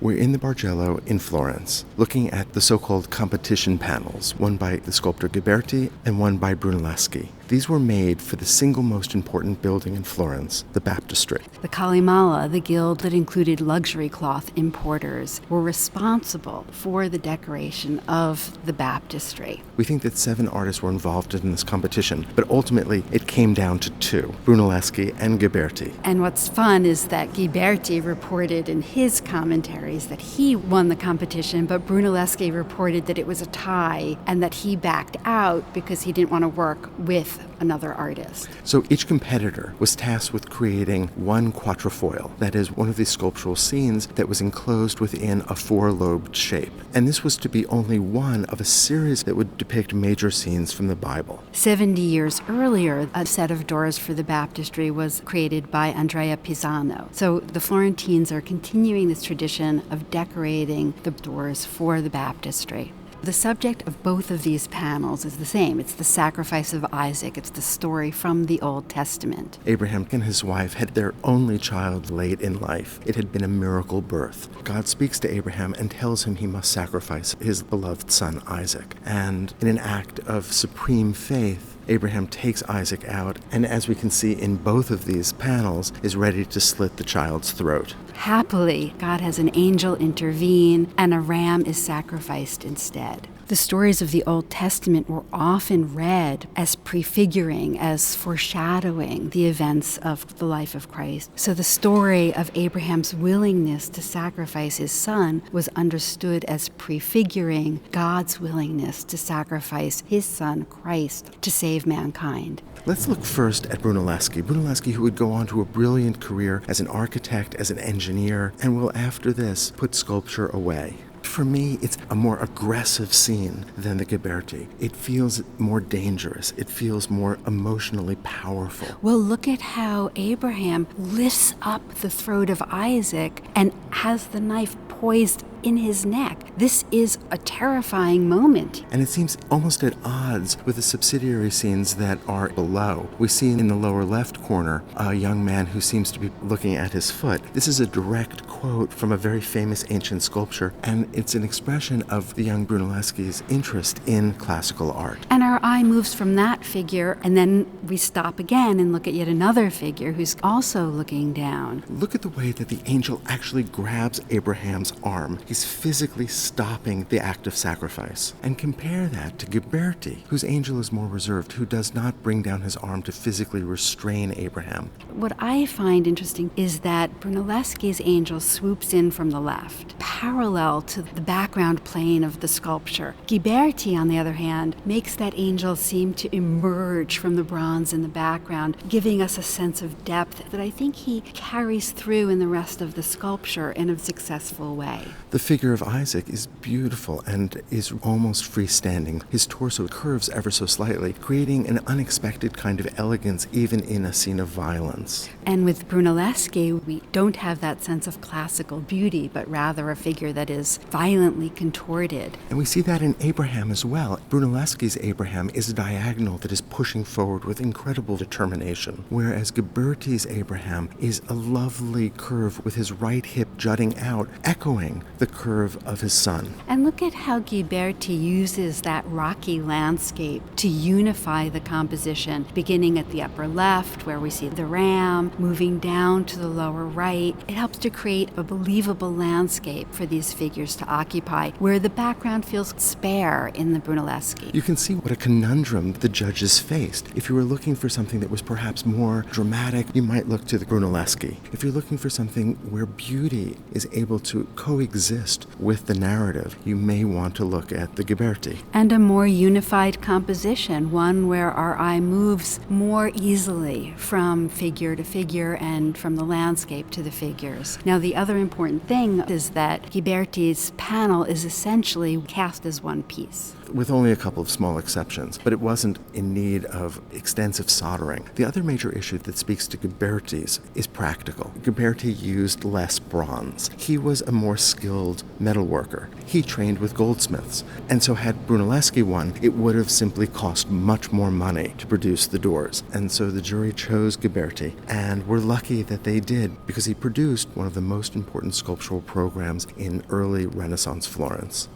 We're in the Bargello in Florence, looking at the so-called competition panels, one by the sculptor Ghiberti and one by Brunelleschi. These were made for the single most important building in Florence, the Baptistry. The Calimala, the guild that included luxury cloth importers, were responsible for the decoration of the Baptistry. We think that 7 artists were involved in this competition, but ultimately it came down to 2, Brunelleschi and Ghiberti. And what's fun is that Ghiberti reported in his commentaries that he won the competition, but Brunelleschi reported that it was a tie and that he backed out because he didn't want to work with another artist. So each competitor was tasked with creating one quatrefoil, that is, one of these sculptural scenes that was enclosed within a 4-lobed shape. And this was to be only one of a series that would depict major scenes from the Bible. 70 years earlier, a set of doors for the Baptistry was created by Andrea Pisano. So the Florentines are continuing this tradition of decorating the doors for the Baptistry. The subject of both of these panels is the same. It's the sacrifice of Isaac. It's the story from the Old Testament. Abraham and his wife had their only child late in life. It had been a miracle birth. God speaks to Abraham and tells him he must sacrifice his beloved son Isaac. And in an act of supreme faith, Abraham takes Isaac out, and as we can see in both of these panels, is ready to slit the child's throat. Happily, God has an angel intervene, and a ram is sacrificed instead. The stories of the Old Testament were often read as prefiguring, as foreshadowing the events of the life of Christ. So the story of Abraham's willingness to sacrifice his son was understood as prefiguring God's willingness to sacrifice his son, Christ, to save mankind. Let's look first at Brunelleschi. Brunelleschi, who would go on to a brilliant career as an architect, as an engineer, and will after this put sculpture away. For me, it's a more aggressive scene than the Ghiberti. It feels more dangerous. It feels more emotionally powerful. Well, look at how Abraham lifts up the throat of Isaac and has the knife poised in his neck. This is a terrifying moment. And it seems almost at odds with the subsidiary scenes that are below. We see in the lower left corner a young man who seems to be looking at his foot. This is a direct quote from a very famous ancient sculpture, and it's an expression of the young Brunelleschi's interest in classical art. And our eye moves from that figure, and then we stop again and look at yet another figure who's also looking down. Look at the way that the angel actually grabs Abraham's arm. He's physically stopping the act of sacrifice. And compare that to Ghiberti, whose angel is more reserved, who does not bring down his arm to physically restrain Abraham. What I find interesting is that Brunelleschi's angel swoops in from the left, parallel to the background plane of the sculpture. Ghiberti, on the other hand, makes that angel seem to emerge from the bronze in the background, giving us a sense of depth that I think he carries through in the rest of the sculpture in a successful way. The figure of Isaac is beautiful and is almost freestanding. His torso curves ever so slightly, creating an unexpected kind of elegance even in a scene of violence. And with Brunelleschi, we don't have that sense of classical beauty, but rather a figure that is violently contorted. And we see that in Abraham as well. Brunelleschi's Abraham is a diagonal that is pushing forward with incredible determination, whereas Ghiberti's Abraham is a lovely curve with his right hip jutting out, echoing the curve of his son. And look at how Ghiberti uses that rocky landscape to unify the composition, beginning at the upper left, where we see the ram, moving down to the lower right. It helps to create a believable landscape for these figures to occupy, where the background feels spare in the Brunelleschi. You can see what a conundrum the judges faced. If you were looking for something that was perhaps more dramatic, you might look to the Brunelleschi. If you're looking for something where beauty is able to coexist with the narrative, you may want to look at the Ghiberti. And a more unified composition, one where our eye moves more easily from figure to figure and from the landscape to the figures. Now, the other important thing is that Ghiberti's panel is essentially cast as one piece. with only a couple of small exceptions, but it wasn't in need of extensive soldering. The other major issue that speaks to Ghiberti's is practical. Ghiberti used less bronze. He was a more skilled metalworker. He trained with goldsmiths, and so had Brunelleschi won, it would have simply cost much more money to produce the doors. And so the jury chose Ghiberti, and we're lucky that they did, because he produced one of the most important sculptural programs in early Renaissance Florence.